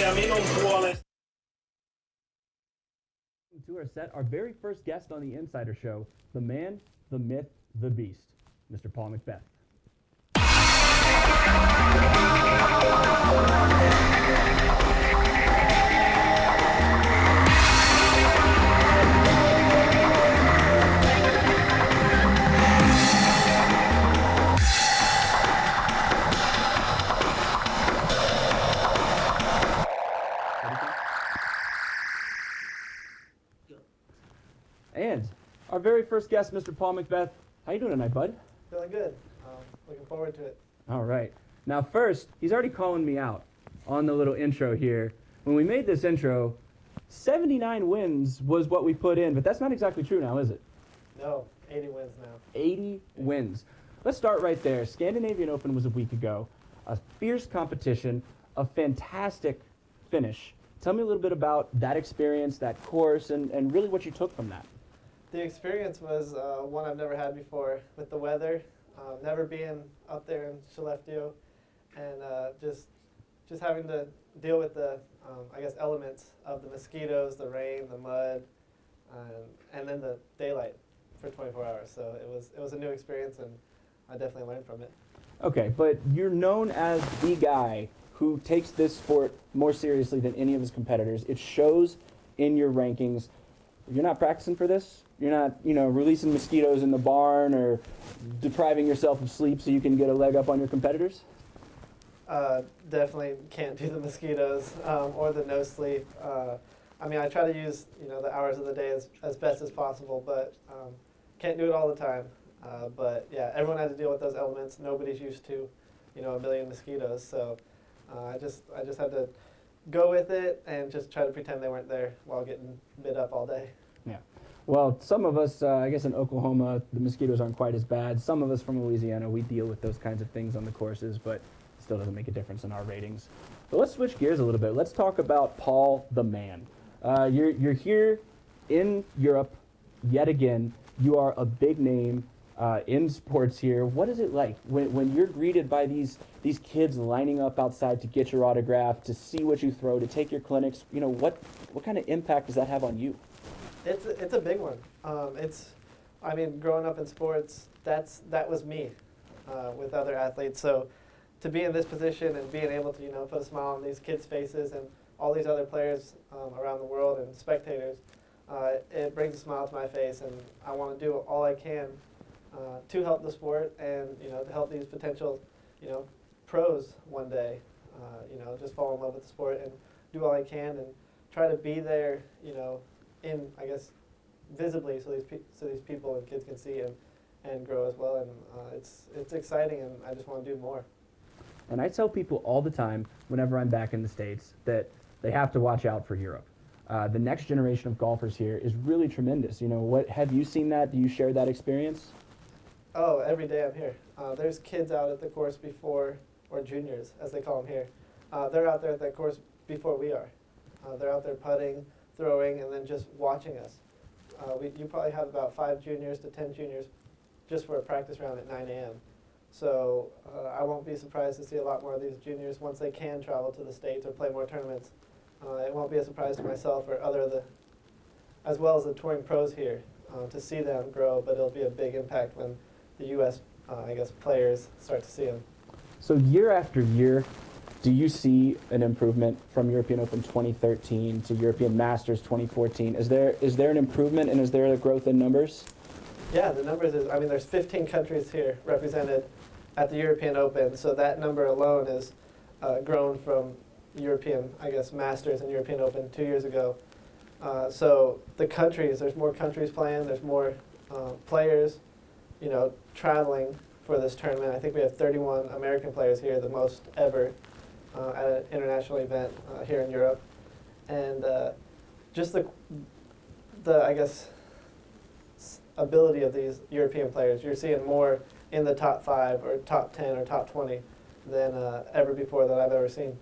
ja minun puolesta. To our set, our very first guest on the Insider Show, the man, the myth, the beast, Mr. Paul McBeth. And our very first guest, Mr. Paul McBeth. How you doing tonight, bud? Feeling good. Looking forward to it. All right. Now, first, he's already calling me out on the little intro here. When we made this intro, 79 wins was what we put in, but that's not exactly true now, is it? No, 80 wins now. 80 wins. Let's start right there. Scandinavian Open was a week ago. A fierce competition, a fantastic finish. Tell me a little bit about that experience, that course, and really what you took from that. The experience was one I've never had before with the weather, never being up there in Skellefteå, and just having to deal with the, I guess, elements of the mosquitoes, the rain, the mud, and then the daylight for 24 hours. So it was a new experience, and I definitely learned from it. Okay, but you're known as the guy who takes this sport more seriously than any of his competitors. It shows in your rankings. You're not practicing for this? You're not, releasing mosquitoes in the barn or depriving yourself of sleep so you can get a leg up on your competitors? Definitely can't do the mosquitoes or the no sleep. I try to use the hours of the day as best as possible, but can't do it all the time. But yeah, everyone has to deal with those elements. Nobody's used to, a million mosquitoes. So I just had to go with it and just try to pretend they weren't there while getting bit up all day. Yeah. Well, some of us, I guess in Oklahoma, the mosquitoes aren't quite as bad. Some of us from Louisiana, we deal with those kinds of things on the courses, but it still doesn't make a difference in our ratings. But let's switch gears a little bit. Let's talk about Paul the man. You're here in Europe yet again. You are a big name in sports here. What is it like when you're greeted by these kids lining up outside to get your autograph, to see what you throw, to take your clinics? What kind of impact does that have on you? It's a big one. Growing up in sports, that was me with other athletes. So to be in this position and being able to put a smile on these kids' faces and all these other players around the world and spectators, it brings a smile to my face, and I want to do all I can to help the sport and to help these potential pros one day. Just fall in love with the sport and do all I can and try to be there. Visibly, so these people and kids can see and grow as well, and it's exciting, and I just want to do more. And I tell people all the time, whenever I'm back in the States, that they have to watch out for Europe. The next generation of golfers here is really tremendous. What have you seen that? Do you share that experience? Oh, every day I'm here. There's kids out at the course before, or juniors, as they call them here. They're out there at that course before we are. They're out there putting, throwing, and then just watching us. You probably have about 5 juniors to 10 juniors just for a practice round at 9 a.m. So I won't be surprised to see a lot more of these juniors once they can travel to the States or play more tournaments. It won't be a surprise to myself or as well as the touring pros here to see them grow, but it'll be a big impact when the U.S. Players start to see them. So year after year, do you see an improvement from European Open 2013 to European Masters 2014? Is there an improvement, and is there a growth in numbers? Yeah, the numbers there's 15 countries here represented at the European Open, so that number alone is grown from European, Masters and European Open 2 years ago. So the countries, there's more countries playing, there's more players, traveling for this tournament. I think we have 31 American players here, the most ever at an international event here in Europe. And just the ability of these European players. You're seeing more in the top 5 or top 10 or top 20 than ever before that I've ever seen.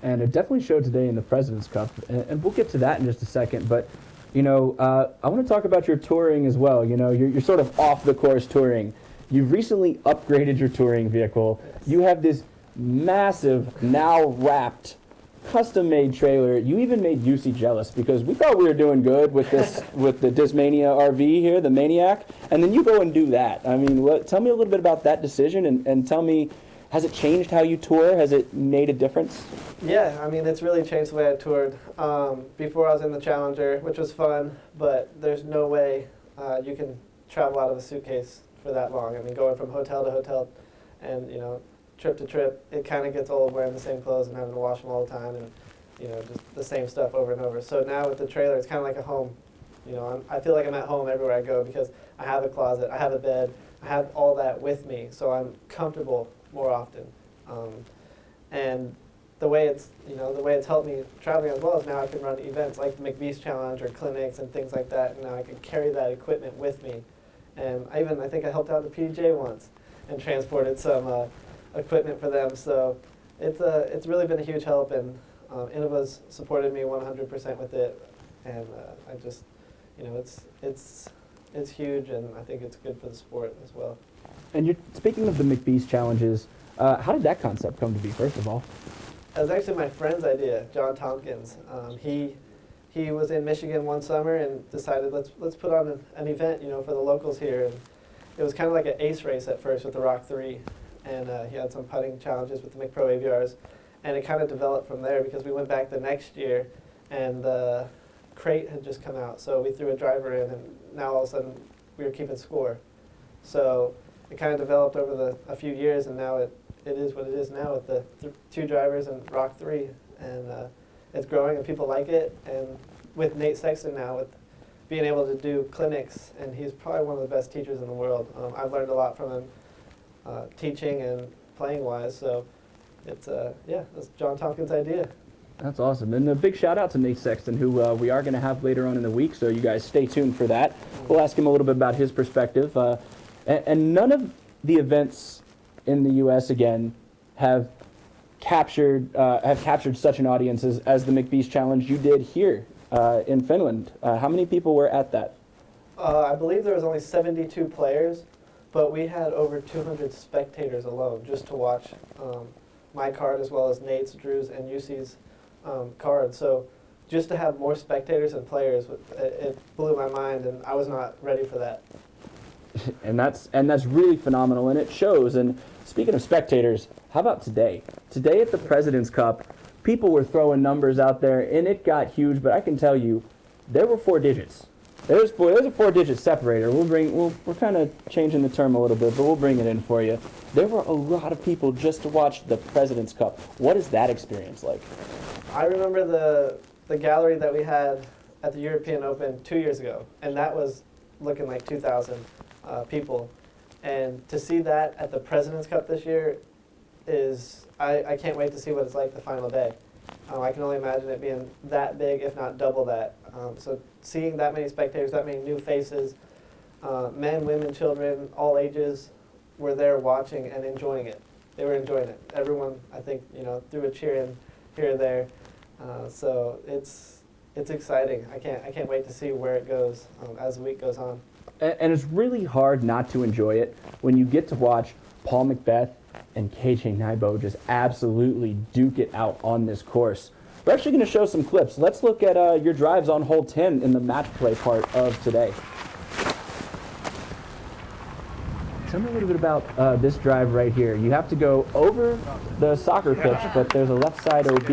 And it definitely showed today in the President's Cup, and we'll get to that in just a second. But, I want to talk about your touring as well. You're sort of off the course touring. You've recently upgraded your touring vehicle. Yes. You have this massive, now wrapped custom-made trailer. You even made UC jealous because we thought we were doing good with this, with the Dismania RV here, the Maniac, and then you go and do that. I mean, tell me a little bit about that decision, and tell me, has it changed how you tour? Has it made a difference? Yeah, I mean, it's really changed the way I toured. Before I was in the Challenger, which was fun, but there's no way you can travel out of a suitcase for that long. I mean, going from hotel to hotel and, you know, trip to trip, it kind of gets old wearing the same clothes and having to wash them all the time and, you know, just the same stuff over and over. So now with the trailer, it's kind of like a home. You know, I feel like I'm at home everywhere I go because I have a closet, I have a bed, I have all that with me, so I'm comfortable more often. And the way it's, you know, the way it's helped me traveling as well is now I can run events like the McBeth Challenge or clinics and things like that, and now I can carry that equipment with me. And I think I helped out the PJ once and transported some equipment for them. So it's really been a huge help, and Innova's supported me 100% with it, and I just, you know, it's huge, and I think it's good for the sport as well. And you're speaking of the McBeast challenges. How did that concept come to be, first of all? It was actually my friend's idea, John Tompkins. He was in Michigan one summer and decided let's put on an event, you know, for the locals here. And it was kind of like an ace race at first with the Rock 3, and he had some putting challenges with the McPro AVRs, and it kind of developed from there because we went back the next year, and the crate had just come out, so we threw a driver in, and now all of a sudden we were keeping score. So it kind of developed over a few years, and now it is what it is now with the 2 drivers and Rock 3, and it's growing and people like it. And with Nate Sexton now, with being able to do clinics, and he's probably one of the best teachers in the world. I've learned a lot from him, teaching and playing wise. So it's that's John Tompkins' idea. That's awesome. And a big shout out to Nate Sexton, who we are going to have later on in the week, so you guys stay tuned for that. We'll ask him a little bit about his perspective. And none of the events in the U.S. again have captured such an audience as the McBeast Challenge you did here in Finland. How many people were at that? I believe there was only 72 players, but we had over 200 spectators alone just to watch my card as well as Nate's, Drew's, and UC's card. So just to have more spectators and players, it blew my mind, and I was not ready for that. And that's really phenomenal, and it shows. And speaking of spectators, how about today? Today at the President's Cup, people were throwing numbers out there, and it got huge. But I can tell you, there were 4 digits. There's a 4-digit separator. We're kind of changing the term a little bit, but we'll bring it in for you. There were a lot of people just to watch the President's Cup. What is that experience like? I remember the gallery that we had at the European Open 2 years ago, and that was looking like 2,000 people. And to see that at the President's Cup this year is, I can't wait to see what it's like the final day. I can only imagine it being that big, if not double that. So seeing that many spectators, that many new faces, men, women, children, all ages, were there watching and enjoying it. They were enjoying it. Everyone, I think, you know, threw a cheer in here or there. So it's exciting. I can't wait to see where it goes as the week goes on. And it's really hard not to enjoy it when you get to watch Paul McBeth and KJ Nybo just absolutely duke it out on this course. We're actually going to show some clips. Let's look at your drives on hole 10 in the match play part of today. Tell me a little bit about this drive right here. You have to go over the soccer pitch, but there's a left side OB.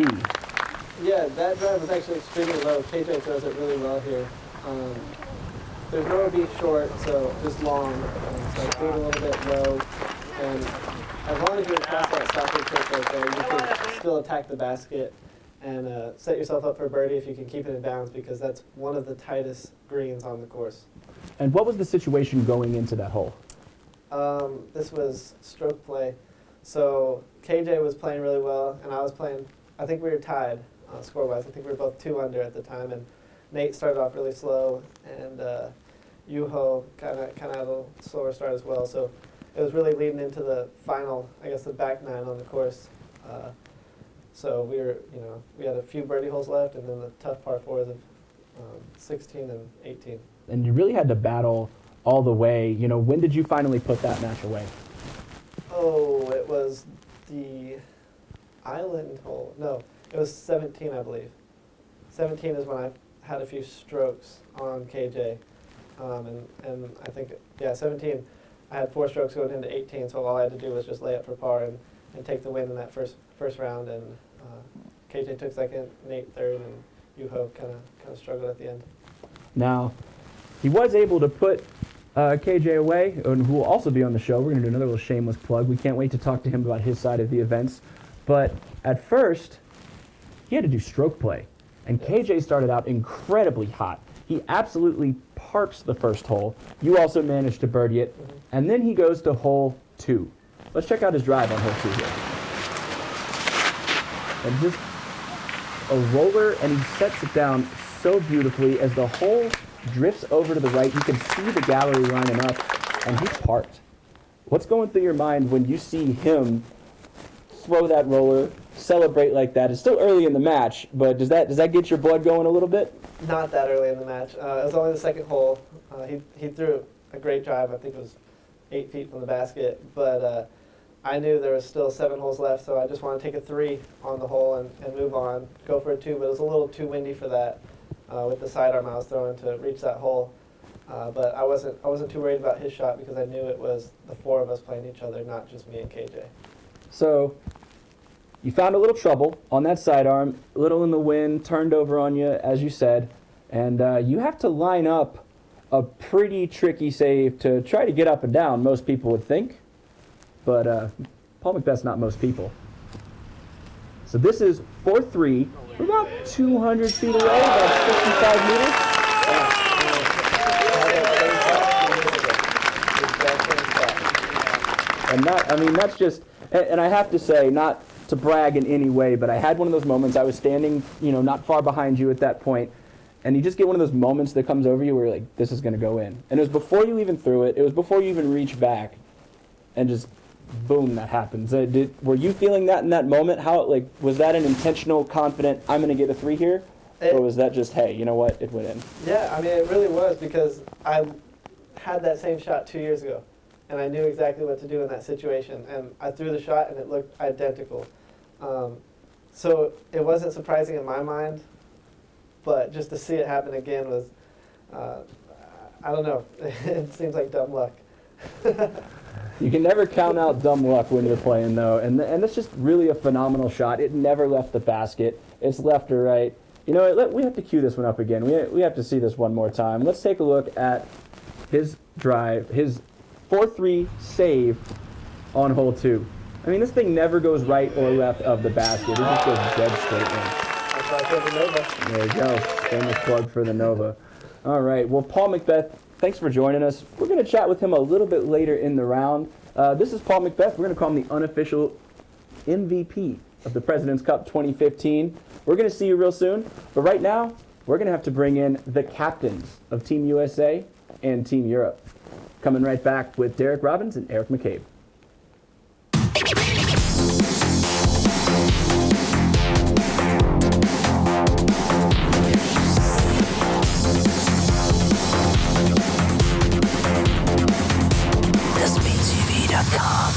Yeah, that drive was actually extremely low. KJ throws it really well here. There's no OB short, so just long. So I threw it a little bit low. And as long as you're across that soccer pitch right there, you can still attack the basket and set yourself up for birdie if you can keep it in bounds, because that's one of the tightest greens on the course. And what was the situation going into that hole? This was stroke play. So KJ was playing really well, and I was playing, I think we were tied score-wise. I think we were both 2 under at the time, and Nate started off really slow, and Yuho kind of had a slower start as well. So it was really leading into the final, I guess, the back 9 on the course. So we had a few birdie holes left, and then the tough par 4s of 16 and 18. And you really had to battle all the way. You know, when did you finally put that match away? Oh, it was the island hole. No, It was 17, I believe. 17 is when I had a few strokes on KJ. And I think, yeah, 17, I had 4 strokes going into 18, so all I had to do was just lay up for par and take the win in that first round. And KJ took second, Nate third, and Yuho kind of struggled at the end. Now, he was able to put KJ away, and who will also be on the show. We're going to do another little shameless plug. We can't wait to talk to him about his side of the events. But at first, he had to do stroke play. And KJ started out incredibly hot. He absolutely parks the first hole. You also managed to birdie it. Mm-hmm. And then he goes to hole 2. Let's check out his drive on hole 2 here. And just a roller, and he sets it down so beautifully as the hole drifts over to the right. You can see the gallery lining up, and he's parked. What's going through your mind when you see him throw that roller, celebrate like that? It's still early in the match, but does that get your blood going a little bit? Not that early in the match. It was only the second hole. He threw a great drive. I think it was 8 feet from the basket, but I knew there was still 7 holes left, so I just wanted to take a 3 on the hole and move on, go for a 2, but it was a little too windy for that with the sidearm I was throwing to reach that hole. But I wasn't too worried about his shot because I knew it was the 4 of us playing each other, not just me and KJ. So you found a little trouble on that sidearm, a little in the wind, turned over on you, as you said, and you have to line up a pretty tricky save to try to get up and down, most people would think. But Paul McBeth's not most people. So this is 4-3. We're about 200 feet away, about 65 meters. And that's just, and I have to say, not to brag in any way, but I had one of those moments. I was standing, not far behind you at that point, and you just get one of those moments that comes over you where you're like, this is going to go in. And it was before you even threw it. It was before you even reached back, and just boom, that happens. Were you feeling that in that moment? Was that an intentional, confident, I'm going to get a 3 here? Or was that just, hey, you know what, it went in? Yeah, I mean, it really was because I had that same shot 2 years ago, and I knew exactly what to do in that situation. And I threw the shot, and it looked identical. So it wasn't surprising in my mind, but just to see it happen again was, I don't know, it seems like dumb luck. You can never count out dumb luck when you're playing, though, and that's just really a phenomenal shot. It never left the basket. It's left or right. You know what, we have to cue this one up again. We have to see this one more time. Let's take a look at his drive, his 4-3 save on hole 2. I mean, this thing never goes right or left of the basket. It just goes dead straight in. That's why I said the Nova. There you go. Famous plug for the Nova. All right. Well, Paul McBeth, thanks for joining us. We're going to chat with him a little bit later in the round. This is Paul McBeth. We're going to call him the unofficial MVP of the President's Cup 2015. We're going to see you real soon. But right now, we're going to have to bring in the captains of Team USA and Team Europe. Coming right back with Derek Robbins and Eric McCabe. SpinTV.com.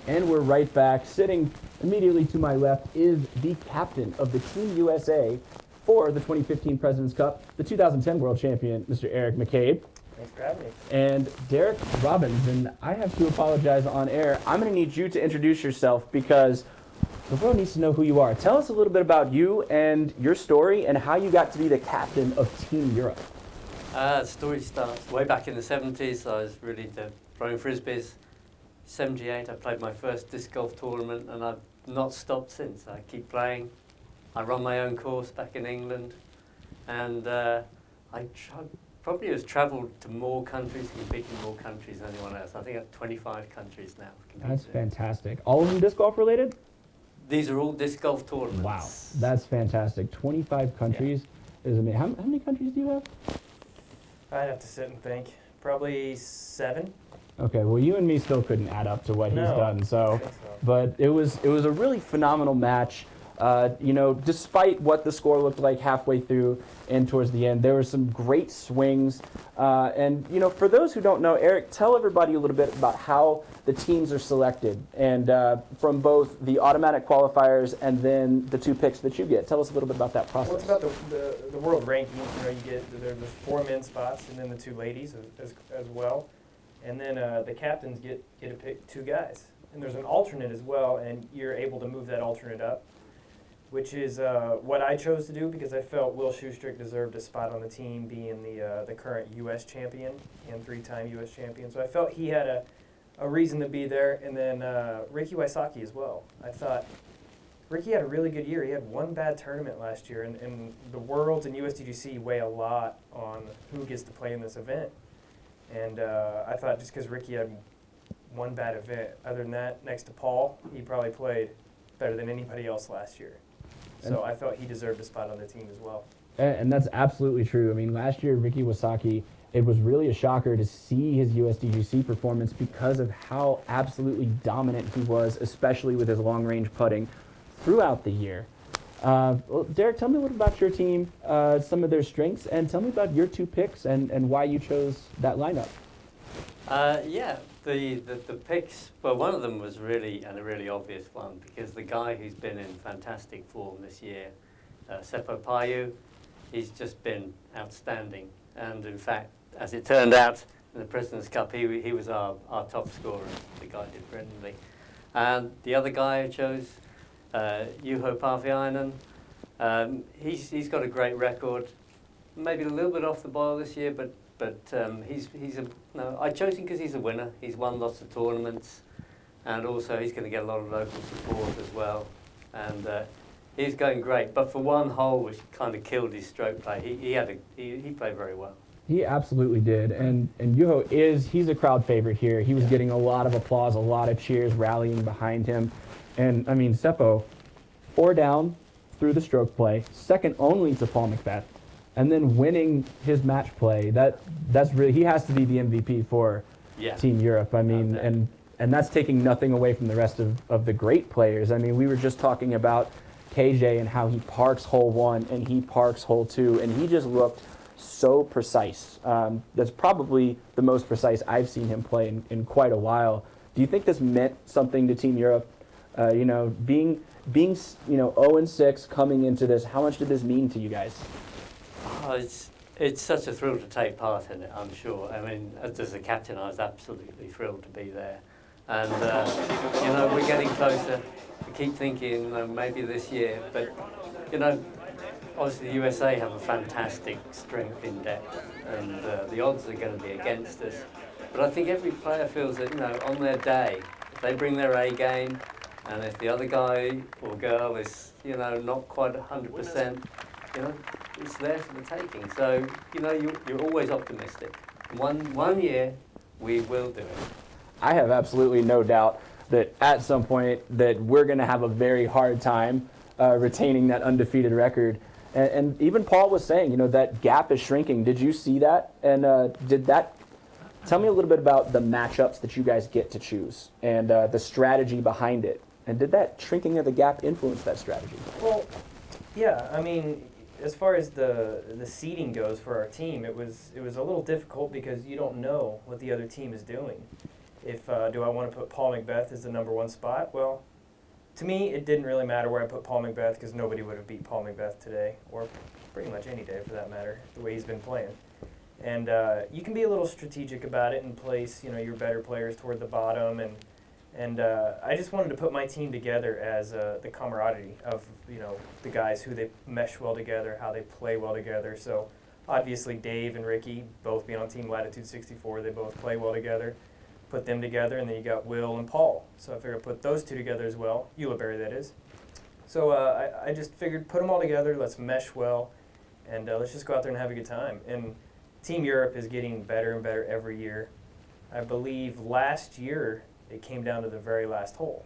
And we're right back. Sitting immediately to my left is the captain of the Team USA for the 2015 President's Cup, the 2010 World Champion, Mr. Eric McCabe. Thanks for having me. And Derek Robbins, and I have to apologize on air. I'm going to need you to introduce yourself because the world needs to know who you are. Tell us a little bit about you and your story and how you got to be the captain of Team Europe. The story starts way back in the 70s. I was really into throwing frisbees. 78, I played my first disc golf tournament, and I've not stopped since. I keep playing. I run my own course back in England, and I probably has travelled to more countries, competed in more countries than anyone else. I think at 25 countries now. That's fantastic. All of them disc golf related? These are all disc golf tournaments. Wow, that's fantastic. 25 countries is amazing. How many countries do you have? I'd have to sit and think. Probably 7. Okay, well, you and me still couldn't add up to what he's done. I So, think so. but it was a really phenomenal match. You know, despite what the score looked like halfway through and towards the end, there were some great swings. And you know, for those who don't know, Eric, tell everybody a little bit about how the teams are selected, and from both the automatic qualifiers and then the 2 picks that you get. Tell us a little bit about that process. Well, it's about the world rankings. You know, you get the 4 men's spots and then the 2 ladies as well. And then the captains get to pick 2 guys. And there's an alternate as well, and you're able to move that alternate up, which is what I chose to do because I felt Will Schustrick deserved a spot on the team, being the current U.S. champion and 3-time U.S. champion. So I felt he had a reason to be there. And then Ricky Wysocki as well. I thought Ricky had a really good year. He had 1 bad tournament last year, and the Worlds and USDGC weigh a lot on who gets to play in this event. And I thought just because Ricky had 1 bad event, other than that, next to Paul, he probably played better than anybody else last year. So I felt he deserved a spot on the team as well. And that's absolutely true. I mean, last year, Ricky Wysocki, it was really a shocker to see his USDGC performance because of how absolutely dominant he was, especially with his long-range putting throughout the year. Well, Derek, tell me a little about your team, some of their strengths, and tell me about your 2 picks and why you chose that lineup. The picks, well, one of them was a really obvious one, because the guy who's been in fantastic form this year, Seppo Paju, he's just been outstanding. And in fact, as it turned out, in the President's Cup, he was our top scorer. The guy did brilliantly. And the other guy I chose, Juho Parviainen, he's got a great record. Maybe a little bit off the boil this year, but I chose him because he's a winner. He's won lots of tournaments, and also he's going to get a lot of local support as well. And he's going great. But for 1 hole, which kind of killed his stroke play, he played very well. He absolutely did, and Juho he's a crowd favorite here. He was getting a lot of applause, a lot of cheers rallying behind him. And I mean, Seppo, 4 down through the stroke play, second only to Paul McBeth, and then winning his match play. That's really, he has to be the MVP for Team Europe. I mean, and that's taking nothing away from the rest of the great players. I mean, we were just talking about KJ and how he parks hole 1 and he parks hole 2, and he just looked so precise. That's probably the most precise I've seen him play in quite a while. Do you think this meant something to Team Europe? You know, being 0-6 coming into this, how much did this mean to you guys? Oh, it's such a thrill to take part in it, I'm sure. I mean, as a captain, I was absolutely thrilled to be there. And, you know, we're getting closer. We keep thinking, maybe this year. But, you know, obviously the USA have a fantastic strength in depth, and the odds are going to be against us. But I think every player feels that, you know, on their day, if they bring their A game, and if the other guy or girl is, you know, not quite 100%, you know, it's there for the taking. So, you know, you're always optimistic. One year, we will do it. I have absolutely no doubt that at some point that we're going to have a very hard time retaining that undefeated record. And even Paul was saying, you know, that gap is shrinking. Did you see that? And tell me a little bit about the matchups that you guys get to choose and the strategy behind it. And did that shrinking of the gap influence that strategy? Well, yeah, I mean, as far as the seeding goes for our team, it was a little difficult because you don't know what the other team is doing. If do I want to put Paul McBeth as the #1 spot? Well, to me, it didn't really matter where I put Paul McBeth because nobody would have beat Paul McBeth today, or pretty much any day for that matter, the way he's been playing. And you can be a little strategic about it and place, you know, your better players toward the bottom. And I just wanted to put my team together as the camaraderie of, you know, the guys who they mesh well together, how they play well together. So obviously Dave and Ricky, both being on Team Latitude 64, they both play well together. Put them together, and then you got Will and Paul. So I figured put those 2 together as well, Ulibarri that is. So I just figured put them all together, let's mesh well, and let's just go out there and have a good time. And Team Europe is getting better and better every year. I believe last year it came down to the very last hole.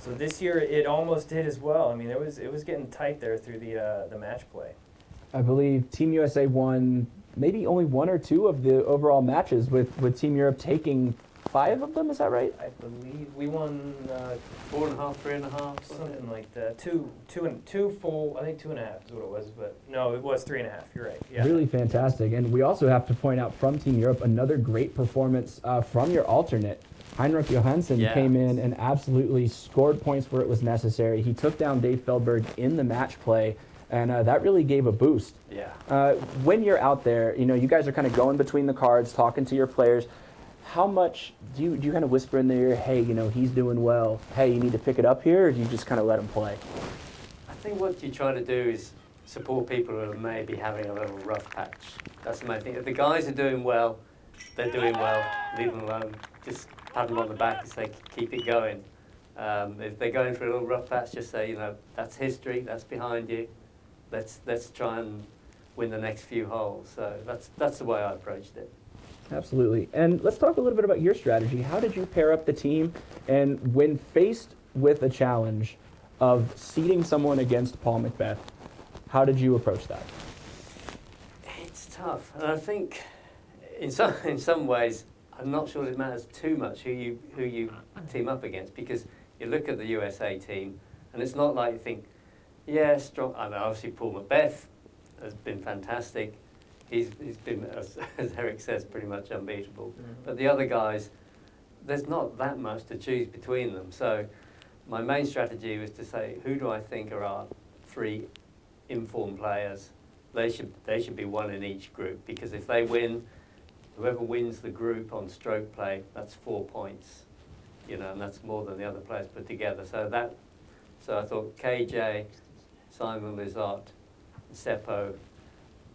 So this year it almost did as well. I mean, it was getting tight there through the match play. I believe Team USA won maybe only 1 or 2 of the overall matches, with Team Europe taking 5 of them. Is that right? I believe we won 4.5, 3.5, something like that. Two full. I think 2.5 is what it was, but no, it was 3.5. You're right. Yeah. Really fantastic. And we also have to point out from Team Europe another great performance from your alternate. Heinrich Johansson came in and absolutely scored points where it was necessary. He took down Dave Feldberg in the match play, and that really gave a boost. Yeah. When you're out there, you guys are kind of going between the cards, talking to your players. How much do you kind of whisper in their ear, hey, he's doing well, hey, you need to pick it up here, or do you just kind of let him play? I think what you try to do is support people who are maybe having a little rough patch. That's the main thing. If the guys are doing well, they're doing well, leave them alone. Just pat them on the back and say, keep it going. If they're going through a little rough patch, just say, that's history, that's behind you. Let's try and win the next few holes. So that's the way I approached it. Absolutely. And let's talk a little bit about your strategy. How did you pair up the team? And when faced with a challenge of seeding someone against Paul McBeth, how did you approach that? It's tough. And I think in some ways, I'm not sure it matters too much who you team up against, because you look at the USA team, and it's not like you think, yeah, strong. I mean, obviously Paul McBeth has been fantastic. He's been, as Eric says, pretty much unbeatable. Mm-hmm. But the other guys, there's not that much to choose between them. So my main strategy was to say, who do I think are our 3 informed players? They should be 1 in each group, because if they win, whoever wins the group on stroke play, that's 4 points, and that's more than the other players put together. So I thought KJ, Simon Lizotte, and Seppo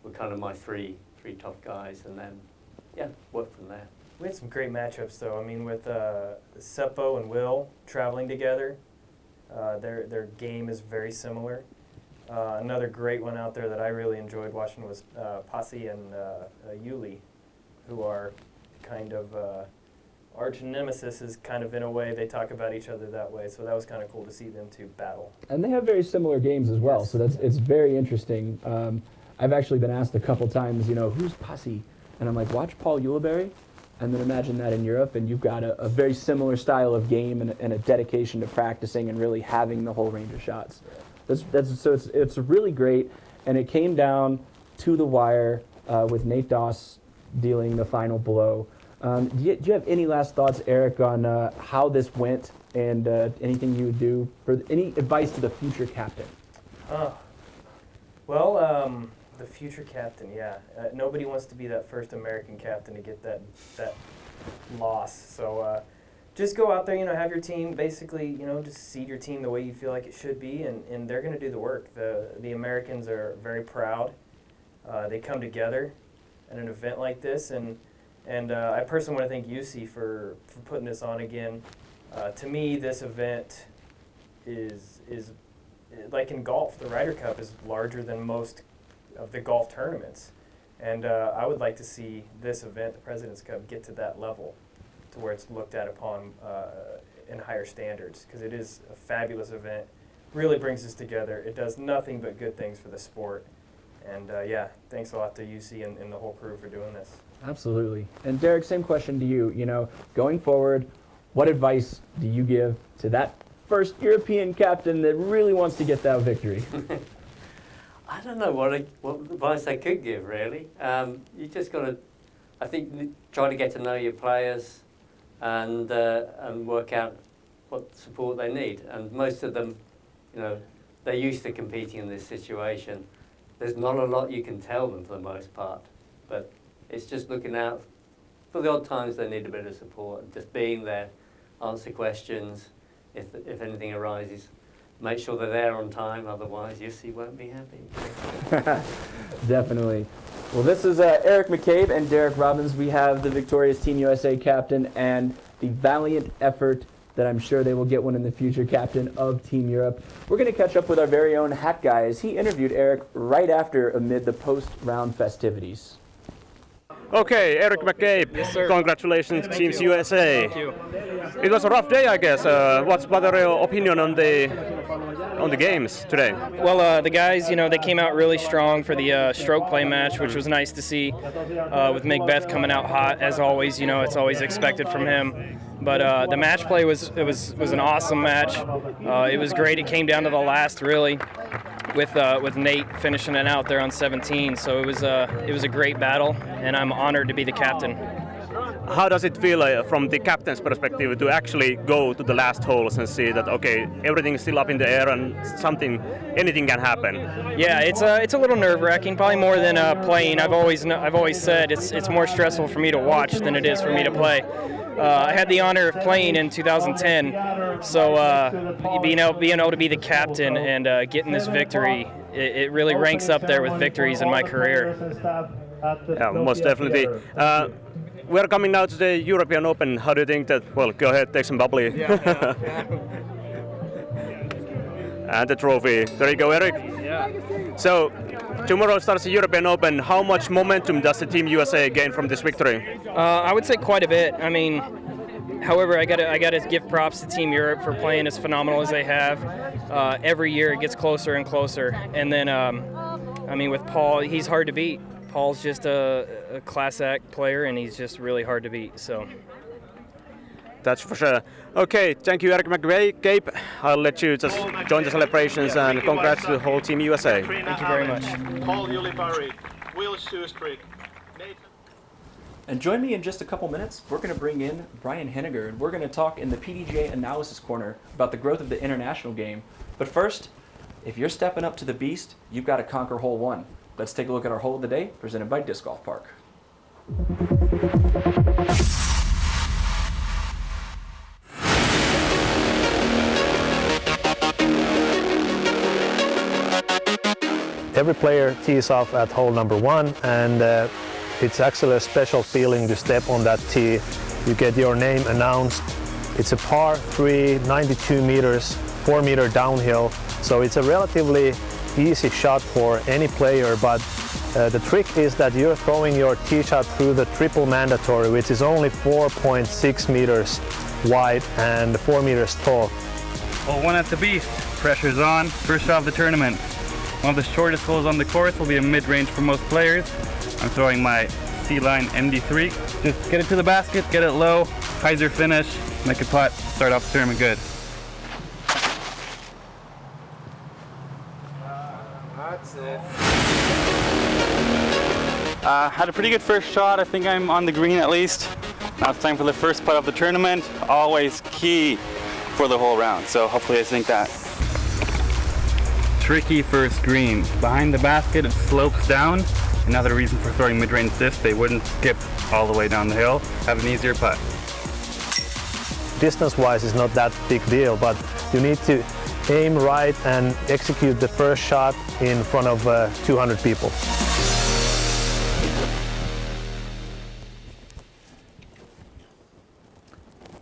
were kind of my three top guys, and then work from there. We had some great matchups though. I mean, with Seppo and Will traveling together, their game is very similar. Another great one out there that I really enjoyed watching was Posse and Yuli, who are kind of arch nemesis, is kind of in a way. They talk about each other that way, so that was kind of cool to see them 2 battle. And they have very similar games as well, so it's very interesting. I've actually been asked a couple times, who's Posse? And I'm like, watch Paul Uleberry, and then imagine that in Europe, and you've got a very similar style of game and a dedication to practicing and really having the whole range of shots. So it's really great, and it came down to the wire with Nate Doss dealing the final blow. Do you have any last thoughts, Eric, on how this went, and anything you would do for any advice to the future captain? The future captain, nobody wants to be that first American captain to get that loss. So just go out there, have your team, basically, just seed your team the way you feel like it should be, and they're going to do the work. The Americans are very proud. They come together at an event like this, and I personally want to thank UC for putting this on again. To me, this event is like in golf. The Ryder Cup is larger than most of the golf tournaments, and I would like to see this event, the President's Cup, get to that level, to where it's looked at upon in higher standards, because it is a fabulous event. Really brings us together. It does nothing but good things for the sport, and thanks a lot to UC and the whole crew for doing this. Absolutely. And Derek, same question to you. Going forward, what advice do you give to that first European captain that really wants to get that victory? I don't know what advice I could give, really. You just got to, I think, try to get to know your players and work out what support they need. And most of them, they're used to competing in this situation. There's not a lot you can tell them for the most part, but it's just looking out for the odd times they need a bit of support, and just being there, answer questions if anything arises. Make sure they're there on time, otherwise UC won't be happy. Definitely. Well, this is Eric McCabe and Derek Robbins. We have the victorious Team USA captain and the valiant effort that I'm sure they will get one in the future, captain of Team Europe. We're going to catch up with our very own hat guy as he interviewed Eric right after amid the post-round festivities. Okay, Eric McBeth, Yes, sir. congratulations, Teams USA. Thank you. It was a rough day, I guess. What's your opinion on the games today? Well, the guys, they came out really strong for the stroke play match, which was nice to see. With McBeth coming out hot as always, it's always expected from him. But the match play was an awesome match. It was great. It came down to the last, really, with Nate finishing it out there on 17. So it was a great battle, and I'm honored to be the captain. How does it feel from the captain's perspective to actually go to the last holes and see that, okay, everything is still up in the air and anything can happen? Yeah, it's a little nerve-wracking, probably more than playing. I've always said it's more stressful for me to watch than it is for me to play. I had the honor of playing in 2010, so being able to be the captain and getting this victory, it really ranks up there with victories in my career. Yeah, most definitely. We're coming now to the European Open. How do you think that? Well, go ahead, take some bubbly. Yeah. And the trophy. There you go, Eric. Yeah. So, tomorrow starts the European Open. How much momentum does the Team USA gain from this victory? I would say quite a bit. I mean, however, I gotta give props to Team Europe for playing as phenomenal as they have. Every year it gets closer and closer. And then, with Paul, he's hard to beat. Paul's just a class act player, and he's just really hard to beat. So. That's for sure. Okay, thank you, Eric McBeth. I'll let you just join the celebrations, and congrats to the whole Team USA. Thank you very much. Paul Ulibarri, Will Shoestreak, Nathan. And join me in just a couple minutes. We're going to bring in Brian Henniger, and we're going to talk in the PDGA Analysis Corner about the growth of the international game. But first, if you're stepping up to the beast, you've got to conquer hole one. Let's take a look at our hole of the day, presented by Disc Golf Park. Every player tees off at hole number one, and it's actually a special feeling to step on that tee. You get your name announced. It's a par 3, 92 meters, 4 meter downhill, so it's a relatively easy shot for any player, but the trick is that you're throwing your tee shot through the triple mandatory, which is only 4.6 meters wide and 4 meters tall. Hole one at the beast. Pressure's on. First shot of the tournament. One of the shortest holes on the course will be a mid-range for most players. I'm throwing my C-Line MD3. Just get it to the basket, get it low, hyzer finish, make a putt, start off the tournament good. That's it. Had a pretty good first shot. I think I'm on the green at least. Now it's time for the first putt of the tournament. Always key for the whole round, so hopefully I sink that. Tricky first green. Behind the basket it slopes down. Another reason for throwing mid-range disc, they wouldn't skip all the way down the hill. Have an easier putt. Distance-wise is not that big deal, but you need to aim right and execute the first shot in front of 200 people.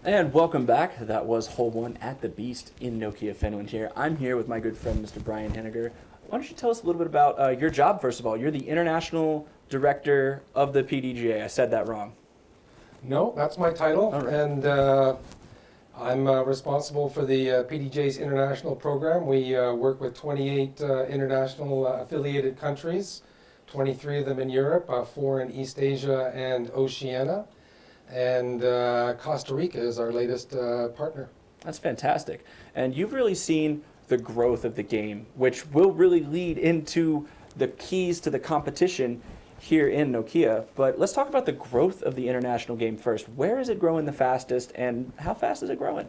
And welcome back. That was hole one at the Beast in Nokia, Finland here. I'm here with my good friend, Mr. Brian Henniger. Why don't you tell us a little bit about your job, first of all? You're the International Director of the PDGA. I said that wrong. No, that's my title, All right. and I'm responsible for the PDGA's international program. We work with 28 international affiliated countries, 23 of them in Europe, 4 in East Asia and Oceania, and Costa Rica is our latest partner. That's fantastic. And you've really seen the growth of the game, which will really lead into the keys to the competition here in Nokia. But let's talk about the growth of the international game first. Where is it growing the fastest, and how fast is it growing?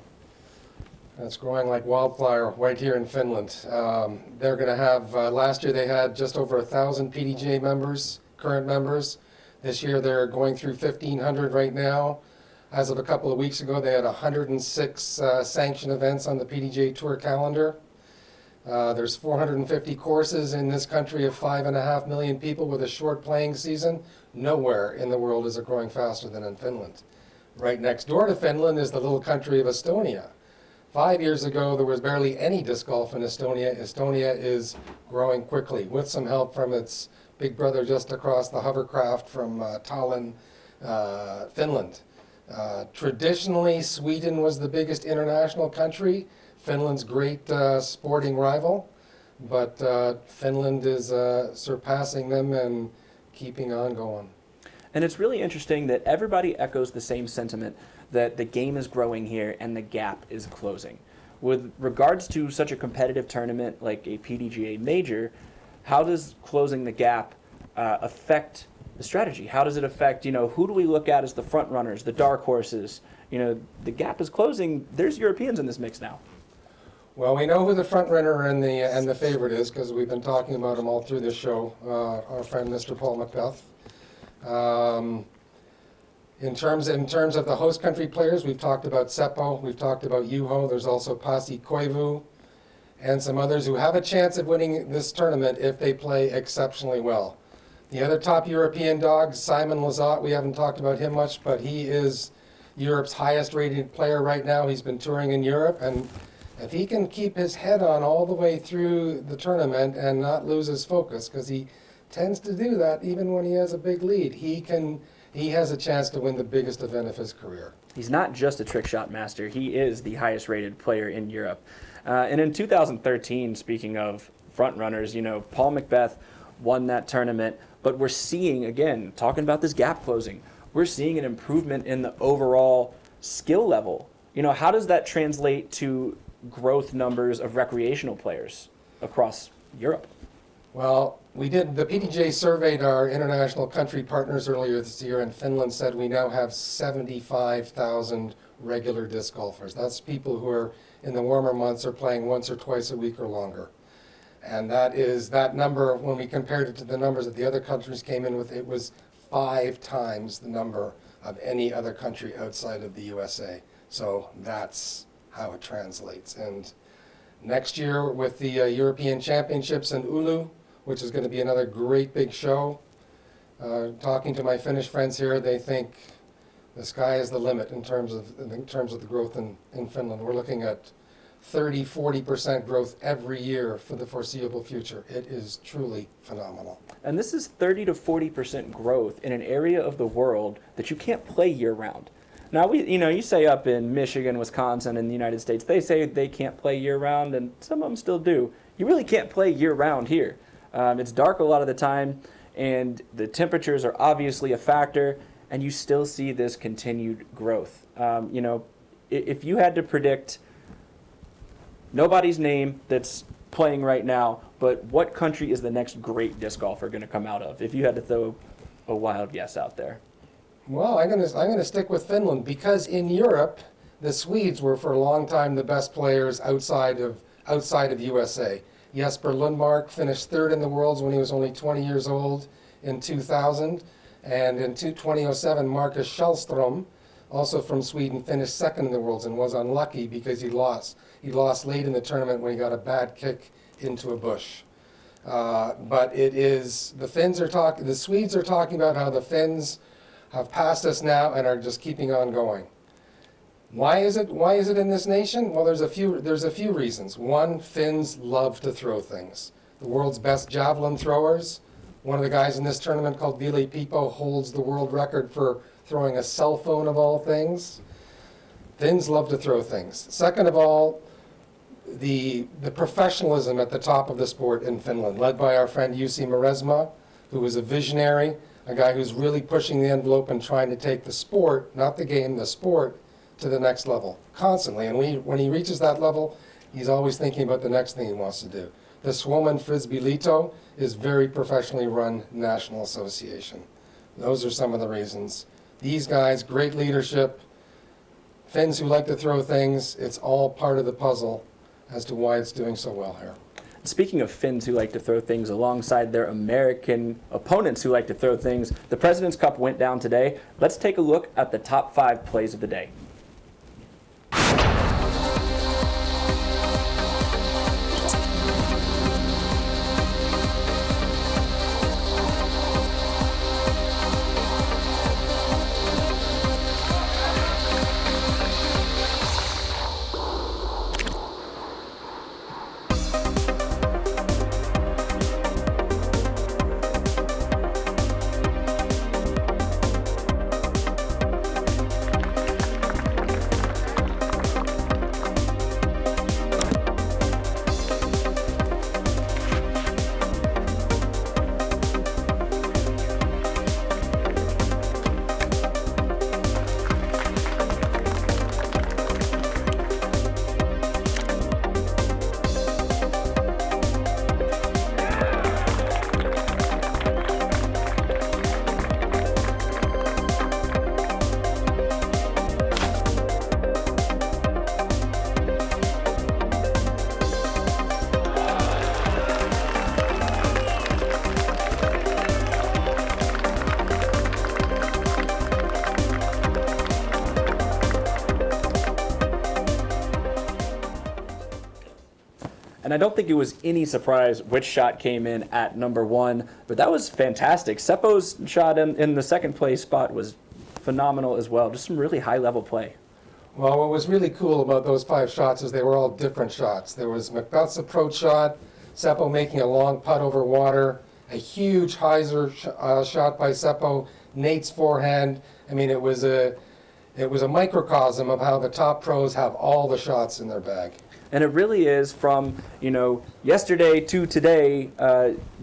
It's growing like wildfire right here in Finland. They're going to have, last year they had just over 1,000 PDGA members, current members. This year they're going through 1,500 right now. As of a couple of weeks ago, they had 106 sanctioned events on the PDGA Tour calendar. There's 450 courses in this country of 5.5 million people with a short playing season. Nowhere in the world is it growing faster than in Finland. Right next door to Finland is the little country of Estonia. 5 years ago, there was barely any disc golf in Estonia. Estonia is growing quickly with some help from its Big Brother just across the hovercraft from Tallinn, Finland. Traditionally, Sweden was the biggest international country. Finland's great sporting rival, but Finland is surpassing them and keeping on going. And it's really interesting that everybody echoes the same sentiment that the game is growing here and the gap is closing. With regards to such a competitive tournament like a PDGA major, how does closing the gap affect the strategy? How does it affect, who do we look at as the front runners, the dark horses? The gap is closing. There's Europeans in this mix now. Well, we know who the front runner and the favorite is because we've been talking about him all through this show. Our friend Mr. Paul McBeth. In terms of the host country players, we've talked about Seppo, we've talked about Juho. There's also Pasi Koivu and some others who have a chance of winning this tournament if they play exceptionally well. The other top European dog, Simon Lizotte, we haven't talked about him much, but he is Europe's highest rated player right now. He's been touring in Europe, and if he can keep his head on all the way through the tournament and not lose his focus, because he tends to do that even when he has a big lead, he has a chance to win the biggest event of his career. He's not just a trick shot master. He is the highest rated player in Europe. And in 2013, speaking of front runners, Paul McBeth won that tournament. But we're seeing, again, talking about this gap closing, we're seeing an improvement in the overall skill level. How does that translate to growth numbers of recreational players across Europe? Well, the PDJ surveyed our international country partners earlier this year, and Finland said we now have 75,000 regular disc golfers. That's people who are in the warmer months are playing once or twice a week or longer. And that number, when we compared it to the numbers that the other countries came in with, it was 5 times the number of any other country outside of the USA. So that's how it translates. And next year with the European Championships in Oulu, which is going to be another great big show, talking to my Finnish friends here, they think the sky is the limit in terms of the growth in Finland. We're looking at 30-40% growth every year for the foreseeable future. It is truly phenomenal. And this is 30 to 40% growth in an area of the world that you can't play year-round. Now, you say up in Michigan, Wisconsin, and the United States, they say they can't play year-round, and some of them still do. You really can't play year-round here. It's dark a lot of the time, and the temperatures are obviously a factor, and you still see this continued growth. If you had to predict nobody's name that's playing right now, but what country is the next great disc golfer going to come out of, if you had to throw a wild guess out there? Well, I'm gonna stick with Finland because in Europe, the Swedes were for a long time the best players outside of USA. Jesper Lundmark finished 3rd in the Worlds when he was only 20 years old in 2000, and in 2007, Marcus Källström, also from Sweden, finished 2nd in the Worlds and was unlucky because he lost. He lost late in the tournament when he got a bad kick into a bush. But the Swedes are talking about how the Finns have passed us now and are just keeping on going. Why is it in this nation? Well, there's a few reasons. One, Finns love to throw things. The world's best javelin throwers. One of the guys in this tournament called Ville Pipo holds the world record for throwing a cell phone of all things. Finns love to throw things. Second of all, the professionalism at the top of the sport in Finland, led by our friend Jussi Maresma, who is a visionary, a guy who's really pushing the envelope and trying to take the sport, not the game, the sport, to the next level, constantly. And when he reaches that level, he's always thinking about the next thing he wants to do. The Suomen Frisbeeliitto is very professionally run national association. Those are some of the reasons. These guys, great leadership, Finns who like to throw things, it's all part of the puzzle as to why it's doing so well here. Speaking of Finns who like to throw things alongside their American opponents who like to throw things, the President's Cup went down today. Let's take a look at the top 5 plays of the day. And I don't think it was any surprise which shot came in at number 1, but that was fantastic. Seppo's shot in the second place spot was phenomenal as well. Just some really high-level play. Well, what was really cool about those 5 shots is they were all different shots. There was McBeth's approach shot, Seppo making a long putt over water, a huge hyzer shot by Seppo, Nate's forehand. I mean, it was a microcosm of how the top pros have all the shots in their bag. And it really is from, yesterday to today,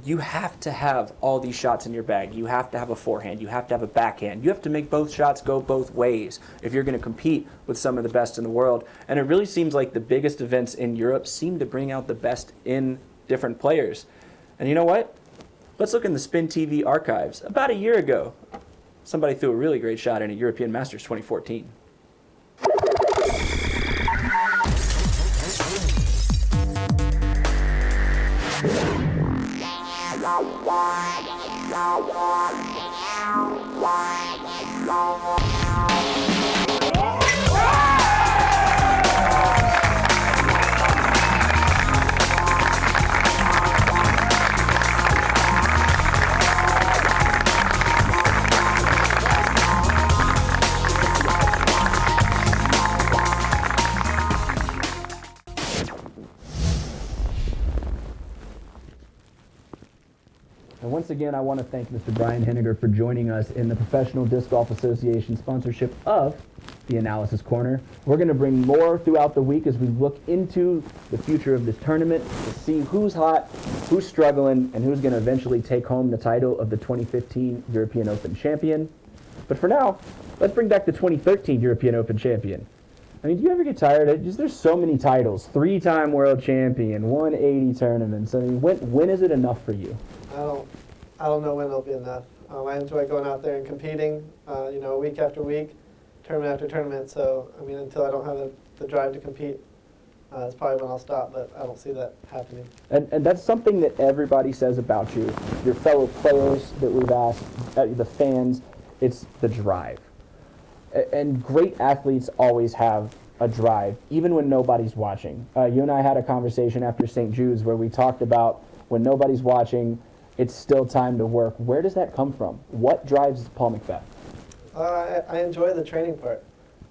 you have to have all these shots in your bag. You have to have a forehand. You have to have a backhand. You have to make both shots go both ways if you're going to compete with some of the best in the world. And it really seems like the biggest events in Europe seem to bring out the best in different players. And you know what? Let's look in the SpinTV archives. About a year ago, somebody threw a really great shot in a European Masters 2014. And once again, I want to thank Mr. Brian Henniger for joining us in the Professional Disc Golf Association sponsorship of the Analysis Corner. We're going to bring more throughout the week as we look into the future of this tournament to see who's hot, who's struggling, and who's going to eventually take home the title of the 2015 European Open champion. But for now, let's bring back the 2013 European Open champion. I mean, do you ever get tired of it? There's so many titles. 3-time world champion, 180 tournaments. I mean, when is it enough for you? I don't know when it'll be enough. I enjoy going out there and competing, week after week, tournament after tournament. So, I mean, until I don't have the drive to compete, it's probably when I'll stop, but I don't see that happening. And that's something that everybody says about you, your fellow players that we've asked, the fans, it's the drive. And great athletes always have a drive, even when nobody's watching. You and I had a conversation after St. Jude's where we talked about when nobody's watching, it's still time to work. Where does that come from? What drives Paul McBeth? I enjoy the training part.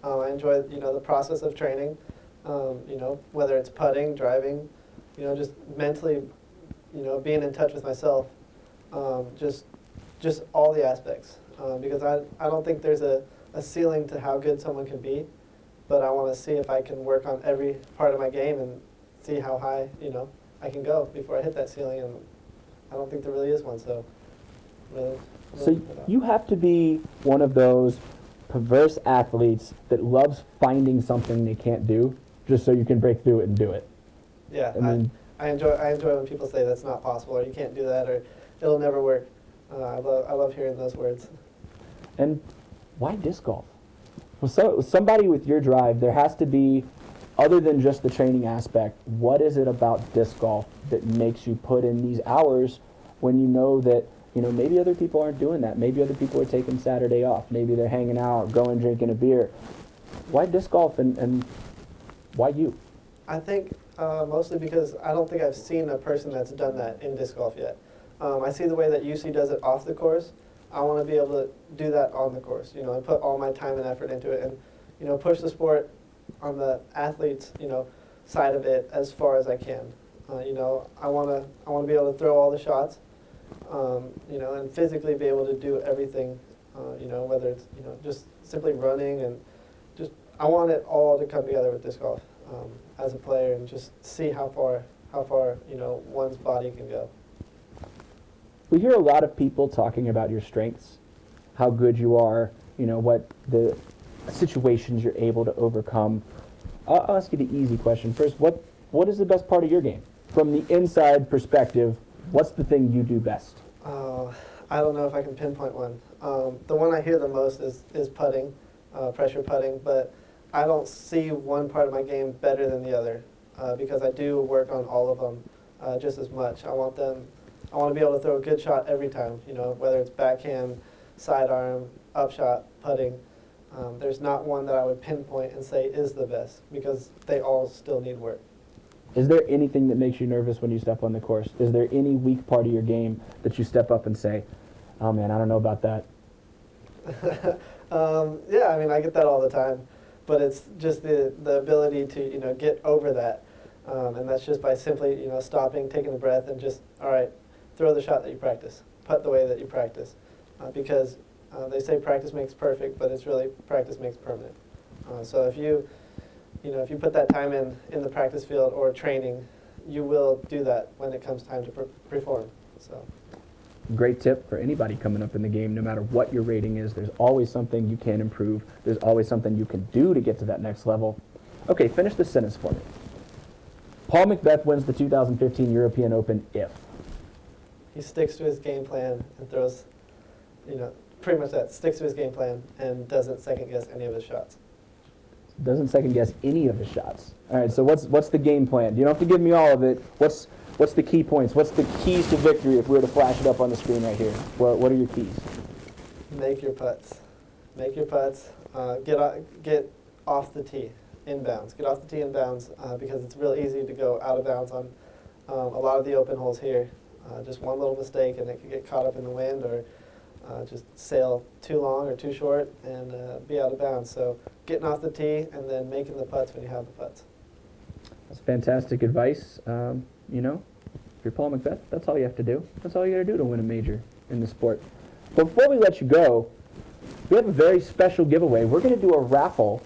I enjoy, the process of training, whether it's putting, driving, just mentally, being in touch with myself, just all the aspects. Because I don't think there's a ceiling to how good someone can be, but I want to see if I can work on every part of my game and see how high, I can go before I hit that ceiling, and I don't think there really is one, so really. So you have to be one of those perverse athletes that loves finding something they can't do just so you can break through it and do it. Yeah, I mean, I enjoy when people say that's not possible or you can't do that or it'll never work. I love hearing those words. And why disc golf? Well, somebody with your drive, there has to be, other than just the training aspect, what is it about disc golf that makes you put in these hours when you know that, maybe other people aren't doing that. Maybe other people are taking Saturday off. Maybe they're hanging out, going drinking a beer. Why disc golf and why you? I think mostly because I don't think I've seen a person that's done that in disc golf yet. I see the way that UC does it off the course. I want to be able to do that on the course, and put all my time and effort into it and, push the sport on the athlete's, side of it as far as I can. I want to be able to throw all the shots, and physically be able to do everything, whether it's, just simply running and I want it all to come together with disc golf as a player and just see how far, one's body can go. We hear a lot of people talking about your strengths, how good you are, what the situations you're able to overcome. I'll ask you the easy question first. What is the best part of your game? From the inside perspective, what's the thing you do best? I don't know if I can pinpoint one. The one I hear the most is putting, pressure putting, but I don't see one part of my game better than the other because I do work on all of them just as much. I want to be able to throw a good shot every time, whether it's backhand, sidearm, upshot, putting. There's not one that I would pinpoint and say is the best because they all still need work. Is there anything that makes you nervous when you step on the course? Is there any weak part of your game that you step up and say, oh man, I don't know about that? Yeah, I mean, I get that all the time, but it's just the ability to, get over that. And that's just by simply, stopping, taking a breath, and just, all right, throw the shot that you practice, putt the way that you practice. Because they say practice makes perfect, but it's really practice makes permanent. So if you put that time in the practice field or training, you will do that when it comes time to perform. So. Great tip for anybody coming up in the game. No matter what your rating is, there's always something you can improve. There's always something you can do to get to that next level. Okay, finish this sentence for me. Paul McBeth wins the 2015 European Open if? He sticks to his game plan and throws, pretty much that, sticks to his game plan and doesn't second guess any of his shots. Doesn't second guess any of his shots. All right, so what's the game plan? You don't have to give me all of it. What's the key points? What's the keys to victory if we were to flash it up on the screen right here? What are your keys? Make your putts. Make your putts. Get off the tee, inbounds. Get off the tee inbounds because it's real easy to go out of bounds on a lot of the open holes here. Just one little mistake and it could get caught up in the wind or just sail too long or too short and be out of bounds. So getting off the tee and then making the putts when you have the putts. That's fantastic advice. If you're Paul McBeth, that's all you have to do. That's all you got to do to win a major in the sport. But before we let you go, we have a very special giveaway. We're going to do a raffle.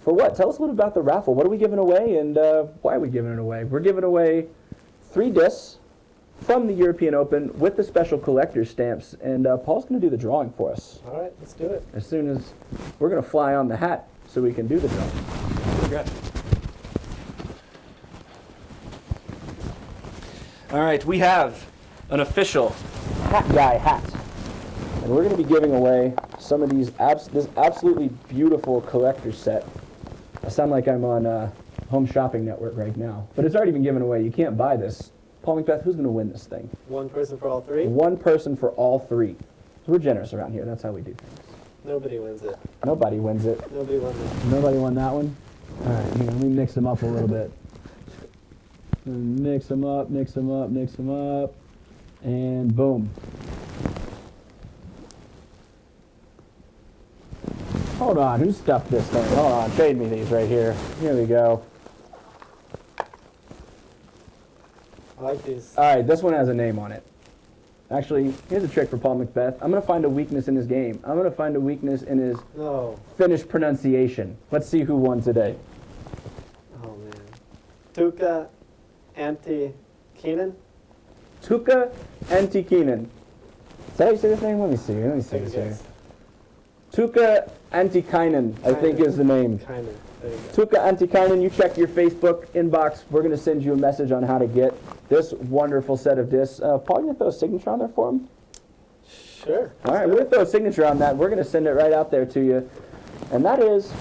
For what? Tell us a little about the raffle. What are we giving away and why are we giving it away? We're giving away 3 discs from the European Open with the special collector's stamps, and Paul's going to do the drawing for us. All right, let's do it. As soon as we're going to fly on the hat so we can do the drawing. Okay. All right, we have an official Hat Guy hat, and we're going to be giving away some of these this absolutely beautiful collector's set. I sound like I'm on Home Shopping Network right now, but it's already been given away. You can't buy this. Paul McBeth, who's going to win this thing? One person for all 3? One person for all 3. So we're generous around here. That's how we do things. Nobody wins it. Nobody wins it. Nobody won that. Nobody won that one? All right, let me mix them up a little bit. Mix them up, mix them up, mix them up, and boom. Hold on, who stuffed this thing? Hold on, trade me these right here. Here we go. I like these. All right, this one has a name on it. Actually, here's a trick for Paul McBeth. I'm going to find a weakness in his game. I'm going to find a weakness in his Finnish pronunciation. Let's see who won today. Oh, man. Tuukka Antti-Keenan? Tuukka Antti-Keenan. Is that how you say his name? Let me see this here. Tuukka Antti-Keenan, I think is the name. Kind of. There you Tuukka Antti-Keenan, you check your Facebook inbox. We're going to send you a message on how to get this wonderful set of discs. Paul, you going to throw a signature on there for him? Sure. All right, we're going to throw a signature on that. We're going to send it right out there to you. And that is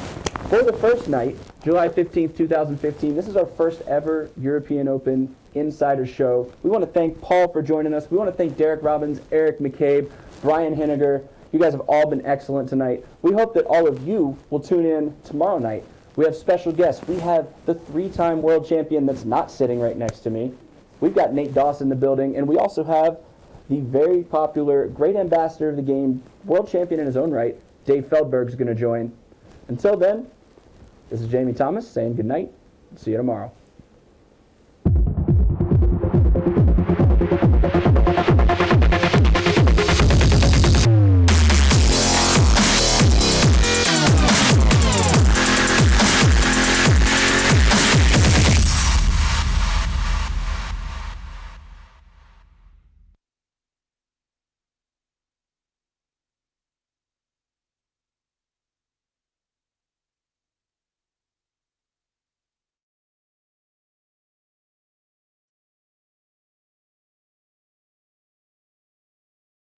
for the first night, July 15th, 2015. This is our first ever European Open Insider Show. We want to thank Paul for joining us. We want to thank Derek Robbins, Eric McCabe, Brian Henniger. You guys have all been excellent tonight. We hope that all of you will tune in tomorrow night. We have special guests. We have the 3-time world champion that's not sitting right next to me. We've got Nate Doss in the building, and we also have the very popular, great ambassador of the game, world champion in his own right, Dave Feldberg is going to join. Until then, this is Jamie Thomas saying good night. See you tomorrow.